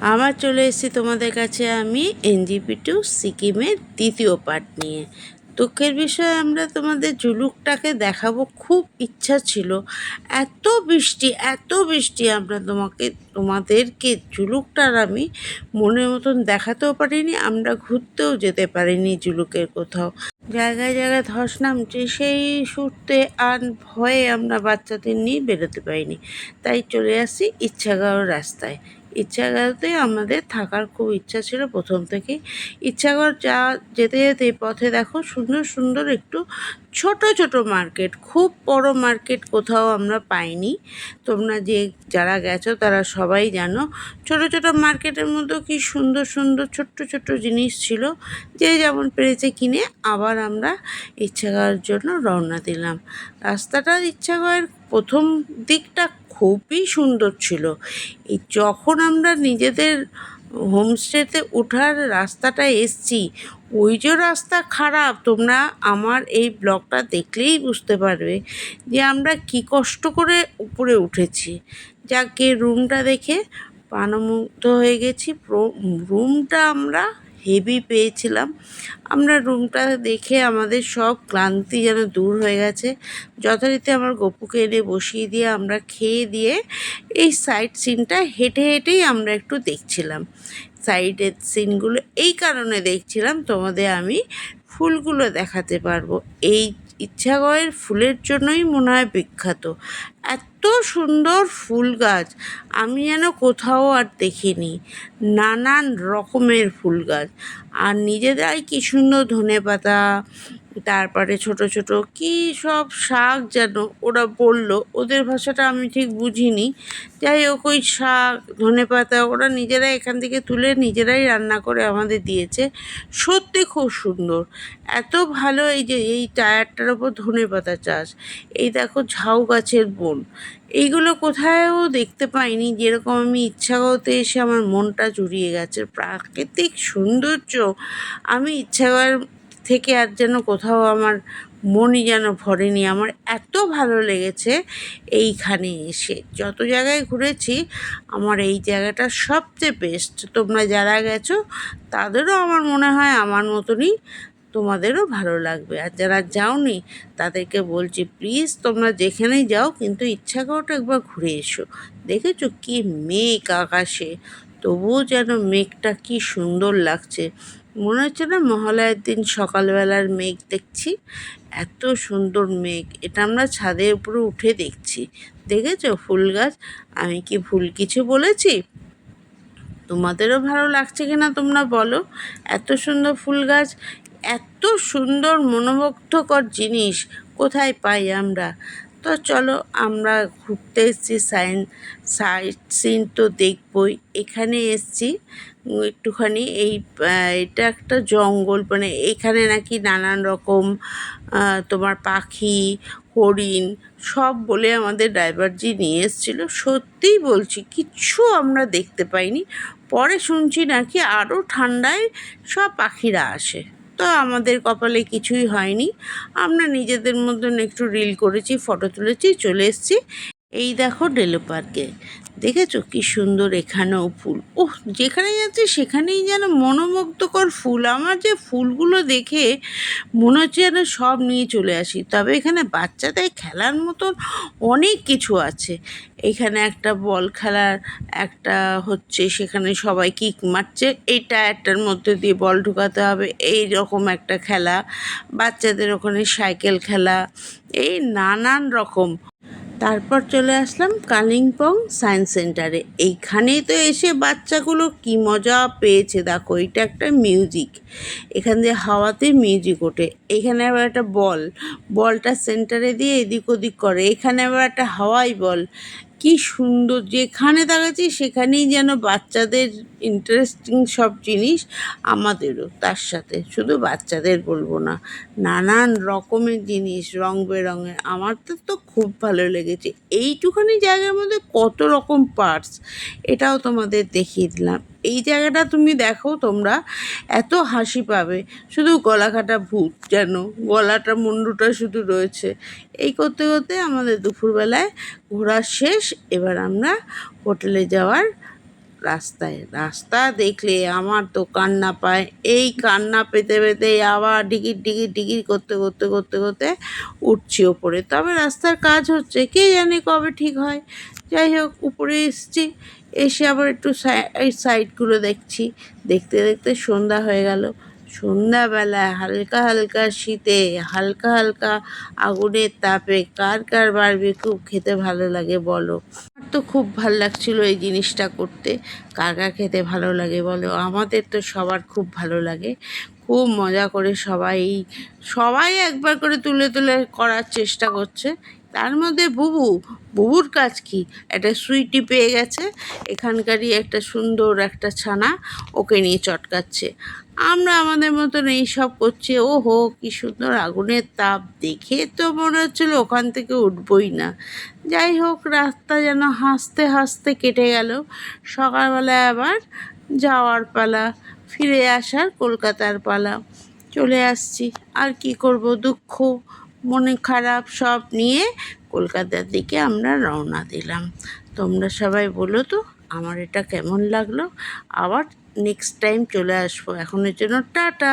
আবার চলে এসেছি তোমাদের কাছে আমি এনজিপি টু সিকিমের দ্বিতীয় পার্ট নিয়ে। দুঃখের বিষয়ে আমরা তোমাদের জুলুকটাকে দেখাবো, খুব ইচ্ছা ছিল। এত বৃষ্টি আমরা তোমাদেরকে জুলুকটার আমি মনের মতন দেখাতেও পারিনি, আমরা ঘুরতেও যেতে পারিনি জুলুকের কোথাও। জায়গায় জায়গায় ধস নামছে, সেই সূত্রে আর ভয়ে আমরা বাচ্চাদের নিয়ে বেরোতে পারিনি। তাই চলে আসি ইচ্ছাগড় রাস্তায়। ইচ্ছাগড়তে আমাদের থাকার খুব ইচ্ছা ছিল প্রথম থেকেই। ইচ্ছাগড় যেতে যেতে পথে দেখো সুন্দর সুন্দর একটু ছোট ছোট মার্কেট, খুব বড় মার্কেট কোথাও আমরা পাইনি। তোমরা যারা গেছো তারা সবাই জানো, ছোট ছোট মার্কেটের মধ্যে কি সুন্দর সুন্দর ছোট্ট ছোট্ট জিনিস ছিল। যে যেমন পেরেছে কিনে আবার আমরা ইচ্ছাগড়ের জন্য রওনা দিলাম। রাস্তাটার ইচ্ছাগড়ের প্রথম দিকটা খুবই সুন্দর ছিল। যখন আমরা নিজেদের হোমস্টেতে ওঠার রাস্তাটা এসছি, ওই যে রাস্তা খারাপ, তোমরা আমার এই ব্লগটা দেখলেই বুঝতে পারবে যে আমরা কি কষ্ট করে উপরে উঠেছি। যাকে রুমটা দেখে প্রাণমুগ্ধ হয়ে গেছি। রুমটা আমরা হেভি পেয়েছিলাম। আমরা রুমটা দেখে আমাদের সব ক্লান্তি যেন দূর হয়ে গেছে। যথারীতি আমার গপুকে এনে বসিয়ে দিয়ে আমরা খেয়ে দিয়ে এই সাইড সিনটা হেঁটে হেঁটেই আমরা একটু দেখছিলাম। সাইডের সিনগুলো এই কারণে দেখছিলাম, তোমাদের আমি ফুলগুলো দেখাতে পারবো। এই ইচ্ছাগড়ের ফুলের জন্যই মনে হয় বিখ্যাত। এত সুন্দর ফুল গাছ আমি যেন কোথাও আর দেখিনি। নানান রকমের ফুল গাছ, আর নিজেরাই কি সুন্দর ধনেপাতা, তারপরে ছোট ছোট কি সব শাক যেন ওরা বলল, ওদের ভাষাটা আমি ঠিক বুঝিনি। যাই হোক, ওই শাক ধনেপাতা ওরা নিজেরাই এখান থেকে তুলে নিজেরাই রান্না করে আমাদের দিয়েছে। সত্যি খুব সুন্দর, এত ভালো। এই যে এই টায়ারটার ওপর ধনেপাতা চাষ, এই দেখো ঝাউ গাছের বন, এইগুলো কোথাও দেখতে পাইনি। যেরকম আমি ইচ্ছাগড়তে এসে আমার মনটা জুড়িয়ে গেছে, প্রাকৃতিক সৌন্দর্য। আমি ইচ্ছাগড় থেকে আর যেন কোথাও আমার মনই যেন ভরেনি। আমার এত ভালো লেগেছে এইখানে এসে। যত জায়গায় ঘুরেছি আমার এই জায়গাটা সবচেয়ে বেস্ট। তোমরা যারা গেছো তাদেরও আমার মনে হয় আমার মতনই তোমাদেরও ভালো লাগবে। আর যারা যাওনি তাদেরকে বলছি, প্লিজ তোমরা যেখানেই যাও কিন্তু ইচ্ছাগড়টা একবার ঘুরে এসো। দেখেছো কি মেঘ আকাশে, তবুও যেন মেঘটা কি সুন্দর লাগছে। মনে হচ্ছে না মহালয়ার দিন সকালবেলার মেঘ দেখছি। এত সুন্দর মেঘ, এটা আমরা ছাদের উপরে উঠে দেখছি। দেখেছো ফুল গাছ, আমি কি ভুল কিছু বলেছি? তোমাদেরও ভালো লাগছে কিনা তোমরা বলো। এত সুন্দর ফুল গাছ, এত সুন্দর মনোমুগ্ধকর জিনিস কোথায় পাই আমরা? তো চলো, আমরা ঘুরতে এসেছি, সাইট সিন তো দেখবই। এখানে এসেছি একটুখানি এটা একটা জঙ্গল, মানে এখানে নাকি নানান রকম তোমার পাখি, হরিণ সব বলে আমাদের ড্রাইভারজি নিয়ে এসেছিলো। সত্যিই বলছি কিচ্ছু আমরা দেখতে পাইনি। পরে শুনছি নাকি আরও ঠান্ডায় সব পাখিরা আসে। তো আমাদের কপালে কিছুই হয়নি। আমরা নিজেদের মতন একটু রিল করেছি, ফটো তুলেছি, চলে এসেছি। এই দেখো ডেলো পার্কে, দেখেছো কি সুন্দর এখানেও ফুল। ওহ, যেখানে যাচ্ছে সেখানেই যেন মনোমুগ্ধকর ফুল। আমার যে ফুলগুলো দেখে মনে হচ্ছে যেন সব নিয়ে চলে আসি। তবে এখানে বাচ্চাদের খেলার মতন অনেক কিছু আছে। এখানে একটা বল খেলার একটা হচ্ছে, সেখানে সবাই কিক মারছে, এই টায়ারটার মধ্যে দিয়ে বল ঢোকাতে হবে, এই রকম একটা খেলা। বাচ্চাদের ওখানে সাইকেল খেলা, এই নানান রকম। তারপর চলে আসলাম কালিম্পং সায়েন্স সেন্টারে। এইখানেই তো এসে বাচ্চাগুলো কি মজা পেয়েছে। দেখো এটা একটা মিউজিক, এখান দিয়ে হাওয়াতে মিউজিক ওঠে। এখানে আবার একটা বলটা সেন্টারে দিয়ে এদিক ওদিক করে। এখানে আবার একটা হাওয়াই বল, কি সুন্দর। যেখানে তাকাচ্ছি সেখানেই যেন বাচ্চাদের ইন্টারেস্টিং সব জিনিস। আমাদেরও তার সাথে, শুধু বাচ্চাদের বলবো না, নানান রকমের জিনিস রং বেরঙের। আমার তো খুব ভালো লেগেছে। এইটুখানি জায়গার মধ্যে কত রকম পার্টস, এটাও তোমাদের দেখিয়ে দিলাম। এই জায়গাটা তুমি দেখো, তোমরা এত হাসি পাবে। শুধু গলা কাটা ভূত, যেন গলাটা মুন্ডুটা শুধু রয়েছে। এই করতে করতে আমাদের দুপুরবেলায় ঘোরা শেষ। এবার আমরা হোটেলে যাওয়ার রাস্তায়। রাস্তা দেখলে আমার তো কান্না পায়। এই কান্না পেতে পেতে আবার ডিকির ডিকির ডিকির করতে করতে করতে করতে উঠছি ওপরে। তবে রাস্তার কাজ হচ্ছে, কে জানে কবে ঠিক হয়। যাই হোক, উপরে এসছি, এসে আবার একটু এই সাইডগুলো দেখছি। দেখতে দেখতে সন্ধ্যা হয়ে গেল। সন্ধ্যাবেলায় হালকা হালকা শীতে হালকা হালকা আগুনের তাপে কার কার বারবিকিউ খেতে ভালো লাগে বলো? আমার তো খুব ভালো লাগছিল এই জিনিসটা করতে। কার কার খেতে ভালো লাগে বলো? আমাদের তো সবার খুব ভালো লাগে। খুব মজা করে সবাই সবাই একবার করে তুলে তুলে করার চেষ্টা করছে। তার মধ্যে বুবুর কাজ কি, একটা সুইটি পেয়ে গেছে, এখানকারই একটা সুন্দর একটা ছানা, ওকে নিয়ে চটকাচ্ছে। আমরা আমাদের মতন এইসব করছি। ওহো, কি সুন্দর আগুনের তাপ, দেখে তো মনে হচ্ছিল ওখান থেকে উঠবই না। যাই হোক, রাস্তা যেন হাসতে হাসতে কেটে গেল। সকালবেলায় আবার যাওয়ার পালা, ফিরে আসার কলকাতার পালা। চলে আসছি, আর কি করব, দুঃখ মনে খারাপ সব নিয়ে কলকাতার দিকে আমরা রওনা দিলাম। তোমরা সবাই বলো তো আমার এটা কেমন লাগলো। আবার নেক্সট টাইম চলে আসবো। এখনের জন্য টাটা।